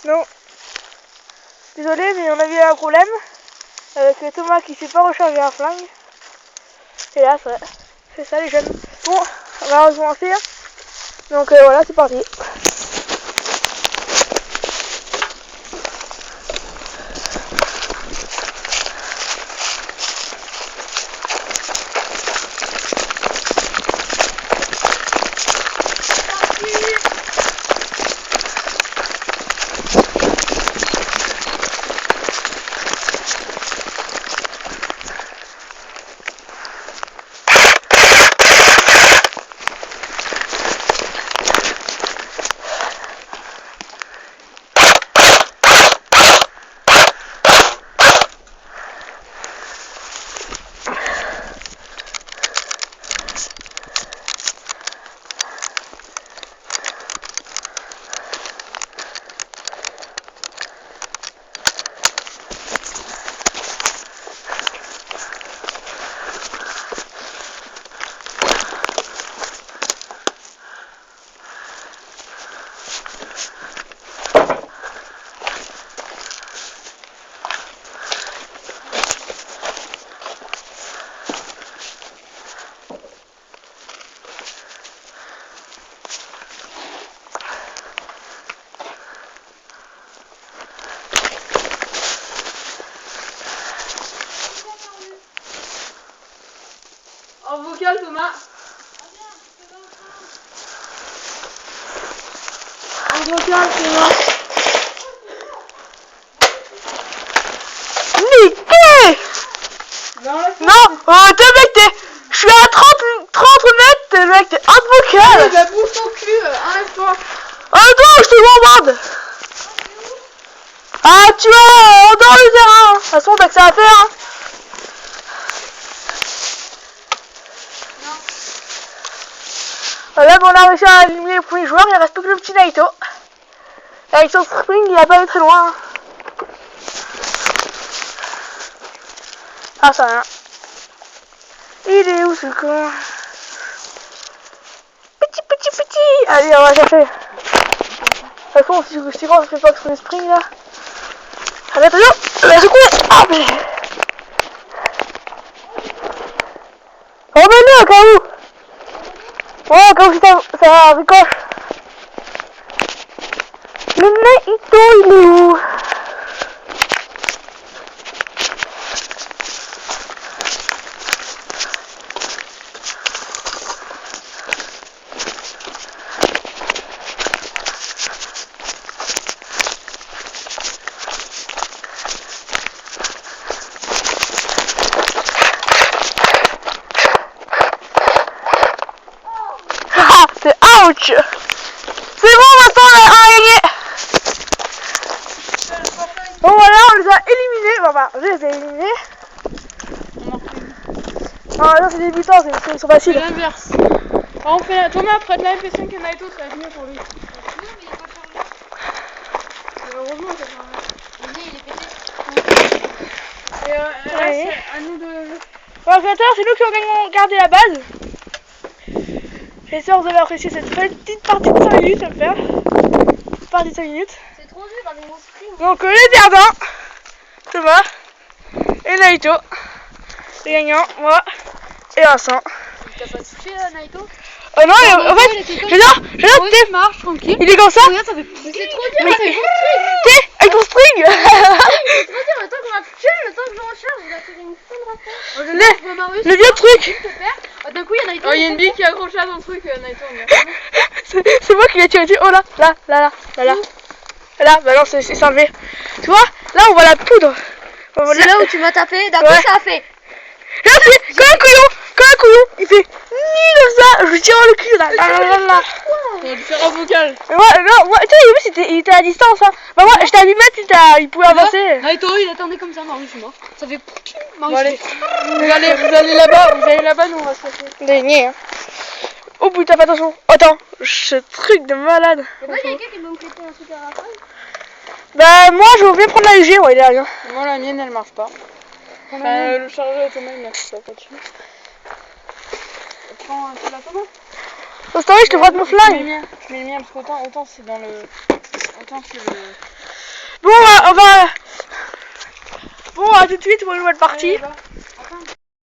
Non. Désolé, mais on a eu un problème avec Thomas qui s'est pas rechargé un flingue. Et là, c'est ça les jeunes. Bon, on va recommencer. Hein. Donc voilà, c'est parti. En vocal, Thomas. En vocal, Thomas. Niqué. Non, je suis à 30 mètres, mec, t'es un vocal. Bah bouge ton cul, enlève-toi. Attends, je te bombarde. Ah, tu vois, on dort le terrain. De toute façon, t'as que ça à faire. Hein. Là, bon, on a réussi à éliminer le premier joueur, il reste plus que le petit Naito. Avec son spring, il a pas allé très loin. Ah, ça rien. Il est où ce con? Petit. Allez, on va chercher. De toute façon, si on se fait pas que son spring là. Allez, attention, la secoue. Ah, mais... remets-le au cas où. Ouais, au cas où ça ricoche. Le Naito, il est où? C'est ouch. C'est bon, maintenant on a gagné. Bon voilà, on les a éliminés. Bon bah, je les ai éliminés. Non, là c'est débutants, ils sont faciles. C'est l'inverse. On fait Thomas prête la MP5 que Naito, ça va être mieux pour lui. Heureusement, ça fait un il est pété. Et là, c'est à nous de... Bon, c'est nous qui avons gardé la base. J'espère que vous avez apprécié cette petite partie de 5 minutes à me faire. Une partie de 5 minutes. C'est trop dur avec mon spring. Donc les perdants, Thomas et Naito. Les gagnants, moi et Vincent. T'as pas touché Naito? Oh non, en fait, j'adore, il marche tranquille. il est comme ça. Regarde, ça fait... Mais c'est trop dur Mais avec mon spring. t'es avec ton string. C'est trop dur, le temps qu'on va toucher, le temps que je recharge, il va faire une sonde rapide. Le vieux truc. D'un coup, il y a Naito. Oh, il y a une bille qui est accrochée à ton truc, Naito. C'est moi qui l'ai tiré dessus. Oh là, là. Là, bah non, c'est enlevé. Tu vois, là on voit la poudre. C'est là où tu m'as tapé, d'un coup Ouais. ça a fait. Là, c'est comme un couillon, il fait ni comme ça, je lui tire le cul là. On va lui faire un vocal. Ouais, non, moi, tu sais, il était à distance. Hein. Bah, moi, j'étais à 8 mètres, il pouvait avancer. Naito, il attendait comme ça, Marius, moi. Ça fait... Bon, allez, vous allez là-bas, nous on va se passer. Gagné, hein. Oh putain, fais attention. Attends, ce truc de malade. Pourquoi il y a quelqu'un qui m'a prêté un truc à Raphaël? Bah, moi, je veux bien prendre la UG, ouais, il est rien. Moi, la mienne, elle marche pas. Enfin, le chargeur automate, il marche pas dessus. Prends la Thomas. Oh, c'est vrai, je te prête mon flingue. Je mets le mien parce qu'autant c'est dans le... Attends, c'est le... Bon, on va... Bon, à tout de suite pour une nouvelle partie. Allez, attends.